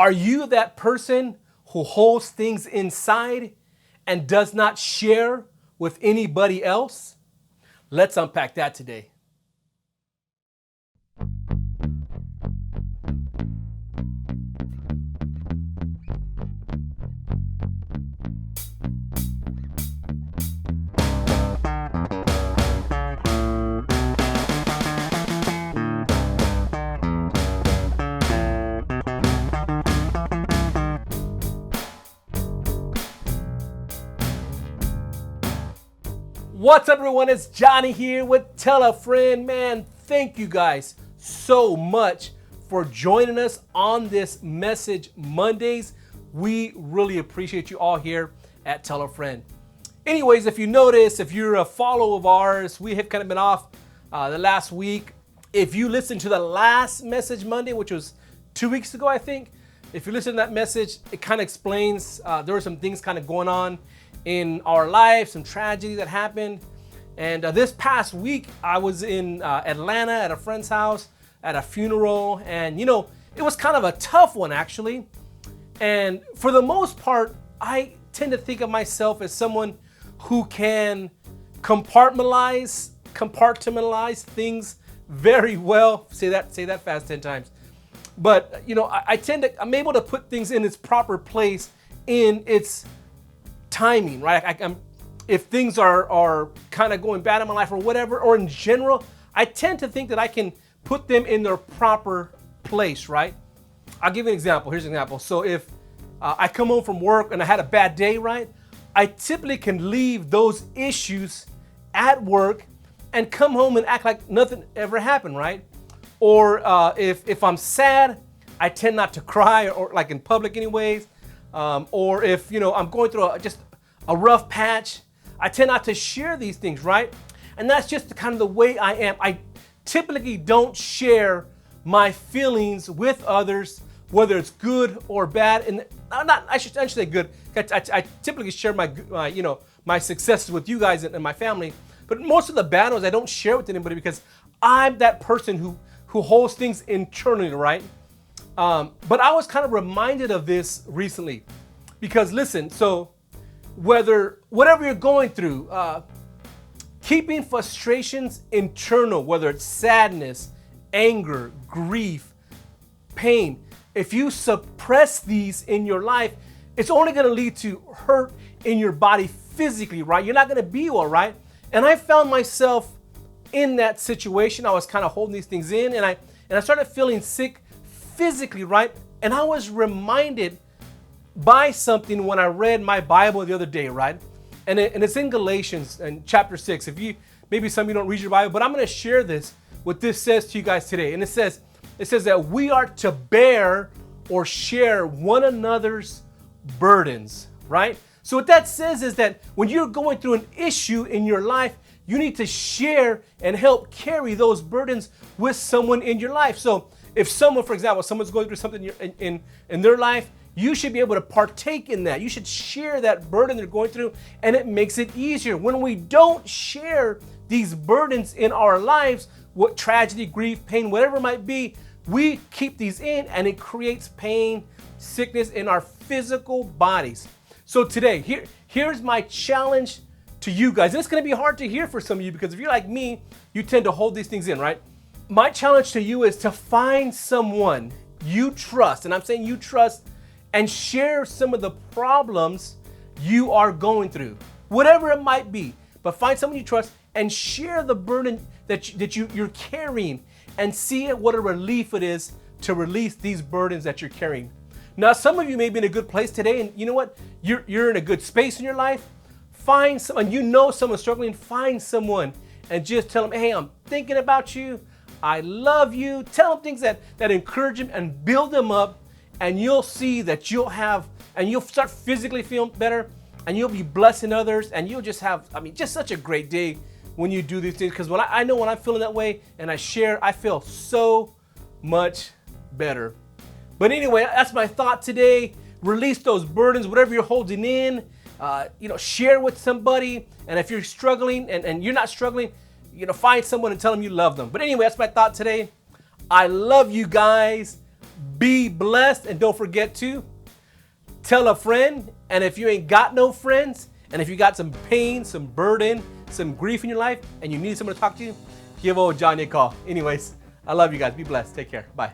Are you that person who holds things inside and does not share with anybody else? Let's unpack that today. What's up, everyone? It's Johnny here with Tell a Friend. Man, thank you guys so much for joining us on this Message Mondays. We really appreciate you all here at Tell a Friend. Anyways, if you notice, if you're a follower of ours, we have kind of been off the last week. If you listened to the last Message Monday, which was 2 weeks ago, I think, if you listen to that message, it kind of explains there were some things kind of going on in our life, some tragedy that happened. And this past week, I was in Atlanta at a friend's house at a funeral. And, you know, it was kind of a tough one, actually. And for the most part, I tend to think of myself as someone who can compartmentalize things very well. Say that fast 10 times. But, you know, I'm able to put things in its proper place in its timing, right? If things are kind of going bad in my life or whatever, or in general, I tend to think that I can put them in their proper place, right? I'll give you an example. Here's an example. So if I come home from work and I had a bad day, right? I typically can leave those issues at work and come home and act like nothing ever happened, right? Or if I'm sad, I tend not to cry, or like in public anyways. Or if, you know, I'm going through just a rough patch, I tend not to share these things, right? And that's just kind of the way I am. I typically don't share my feelings with others, whether it's good or bad. And I should say good. I typically share my successes with you guys and my family. But most of the bad ones I don't share with anybody because I'm that person who holds things internally, right? But I was kind of reminded of this recently because listen, so whatever you're going through, keeping frustrations internal, whether it's sadness, anger, grief, pain, if you suppress these in your life, it's only going to lead to hurt in your body physically, right? You're not going to be well, right? And I found myself in that situation. I was kind of holding these things in, and I started feeling sick physically, right? And I was reminded by something when I read my Bible the other day, right? And it's in Galatians and chapter 6. Maybe some of you don't read your Bible, but I'm going to share what this says to you guys today. And it says that we are to bear or share one another's burdens, right? So what that says is that when you're going through an issue in your life, you need to share and help carry those burdens with someone in your life. So if someone, for example, someone's going through something in their life, you should be able to partake in that. You should share that burden they're going through, and it makes it easier. When we don't share these burdens in our lives, what tragedy, grief, pain, whatever it might be, we keep these in, and it creates pain, sickness in our physical bodies. So today, here's my challenge to you guys. And it's going to be hard to hear for some of you because if you're like me, you tend to hold these things in, right? My challenge to you is to find someone you trust, and I'm saying you trust, and share some of the problems you are going through, whatever it might be. But find someone you trust and share the burden that you're carrying, and see what a relief it is to release these burdens that you're carrying. Now, some of you may be in a good place today, and you know what? You're in a good space in your life. Find someone, you know someone's struggling, find someone and just tell them, hey, I'm thinking about you. I love you. Tell them things that encourage them and build them up, and you'll see that you'll start physically feeling better, and you'll be blessing others, and you'll just have, just such a great day when you do these things. Because I know when I'm feeling that way and I share, I feel so much better. But anyway, that's my thought today. Release those burdens, whatever you're holding in, share with somebody. And if you're struggling and you're not struggling, find someone and tell them you love them. But anyway, that's my thought today. I love you guys. Be blessed, and don't forget to tell a friend. And if you ain't got no friends, and if you got some pain, some burden, some grief in your life, and you need someone to talk to, give old Johnny a call. Anyways, I love you guys. Be blessed. Take care. Bye.